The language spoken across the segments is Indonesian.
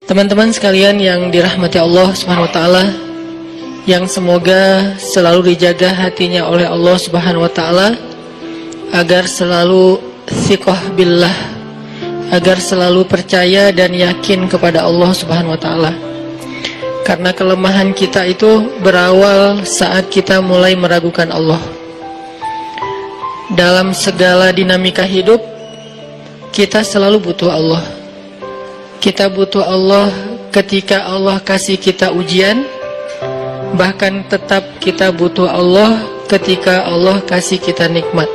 Teman-teman sekalian yang dirahmati Allah Subhanahu wa taala, yang semoga selalu dijaga hatinya oleh Allah Subhanahu wa taala agar selalu thiqah billah, agar selalu percaya dan yakin kepada Allah Subhanahu wa taala. Karena kelemahan kita itu berawal saat kita mulai meragukan Allah. Dalam segala dinamika hidup, kita selalu butuh Allah. Kita butuh Allah ketika Allah kasih kita ujian. Bahkan tetap kita butuh Allah ketika Allah kasih kita nikmat.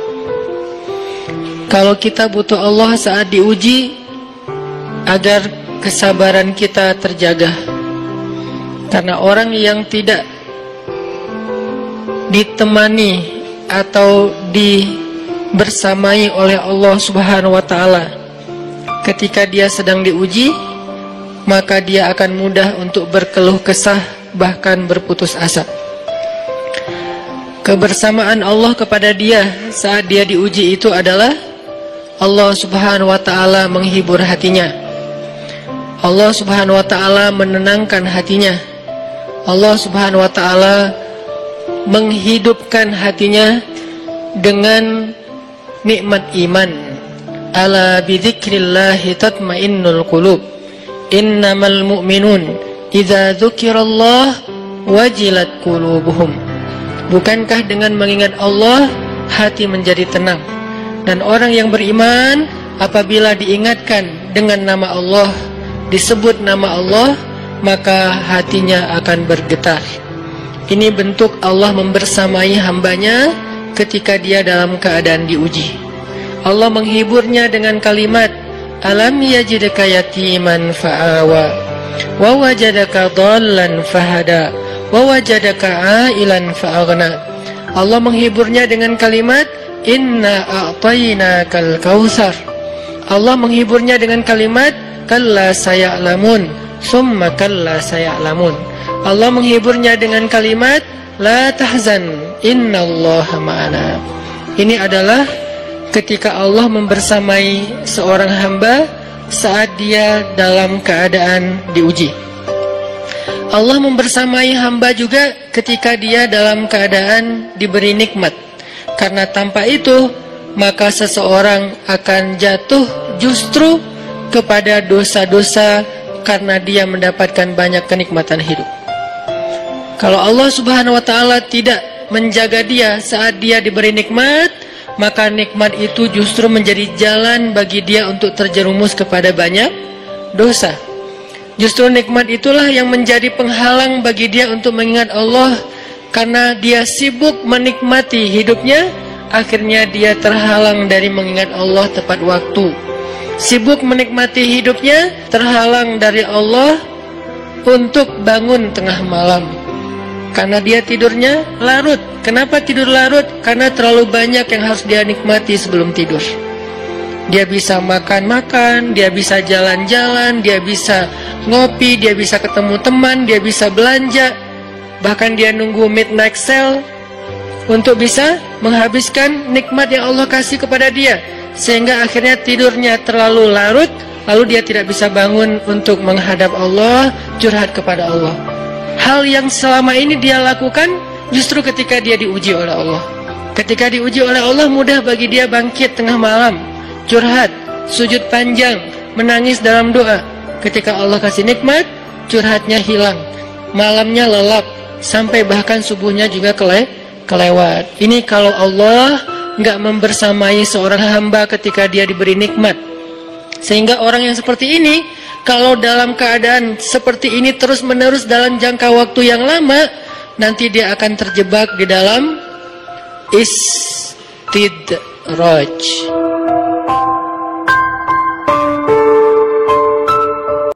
Kalau kita butuh Allah saat diuji, agar kesabaran kita terjaga. Karena orang yang tidak ditemani atau dibersamai oleh Allah Subhanahu wa taala ketika dia sedang diuji, maka dia akan mudah untuk berkeluh kesah, bahkan berputus asa. Kebersamaan Allah kepada dia saat dia diuji itu adalah Allah Subhanahu wa taala menghibur hatinya. Allah Subhanahu wa taala menenangkan hatinya. Allah Subhanahu wa taala menghidupkan hatinya dengan nikmat iman. Ala bidzikrillahi tatmainnul qulub. Innamal mu'minun idza dzukirallah wajilat qulubuhum. Bukankah dengan mengingat Allah hati menjadi tenang? Dan orang yang beriman apabila diingatkan dengan nama Allah, disebut nama Allah, maka hatinya akan bergetar. Ini bentuk Allah membersamai hambanya ketika dia dalam keadaan diuji. Allah menghiburnya dengan kalimat, alam yajidka yatiman fa'awa wa wajadaka dhallan fahada wa wajadaka ailan fa'aghna. Allah menghiburnya dengan kalimat, inna a'tainakal kautsar. Allah menghiburnya dengan kalimat, kalla saya'lamun summa kalla saya'lamun. Allah menghiburnya dengan kalimat, la tahzan innallaha ma'ana. Ini adalah ketika Allah membersamai seorang hamba saat dia dalam keadaan diuji. Allah membersamai hamba juga ketika dia dalam keadaan diberi nikmat. Karena tanpa itu, maka seseorang akan jatuh justru kepada dosa-dosa karena dia mendapatkan banyak kenikmatan hidup. Kalau Allah Subhanahu wa taala tidak menjaga dia saat dia diberi nikmat, maka nikmat itu justru menjadi jalan bagi dia untuk terjerumus kepada banyak dosa. Justru nikmat itulah yang menjadi penghalang bagi dia untuk mengingat Allah. Karena dia sibuk menikmati hidupnya, akhirnya dia terhalang dari mengingat Allah tepat waktu. Sibuk menikmati hidupnya, terhalang dari Allah untuk bangun tengah malam. Karena dia tidurnya larut. Kenapa tidur larut? Karena terlalu banyak yang harus dia nikmati sebelum tidur. Dia bisa makan-makan, dia bisa jalan-jalan, dia bisa ngopi, dia bisa ketemu teman, dia bisa belanja. Bahkan dia nunggu midnight sale untuk bisa menghabiskan nikmat yang Allah kasih kepada dia. Sehingga akhirnya tidurnya terlalu larut, lalu dia tidak bisa bangun untuk menghadap Allah, curhat kepada Allah. Hal yang selama ini dia lakukan justru ketika dia diuji oleh Allah. Ketika diuji oleh Allah, mudah bagi dia bangkit tengah malam, curhat, sujud panjang, menangis dalam doa. Ketika Allah kasih nikmat, curhatnya hilang, malamnya lelap, sampai bahkan subuhnya juga kelewat. Ini kalau Allah nggak membersamai seorang hamba ketika dia diberi nikmat. Sehingga orang yang seperti ini, kalau dalam keadaan seperti ini terus-menerus dalam jangka waktu yang lama, nanti dia akan terjebak di dalam istidraj.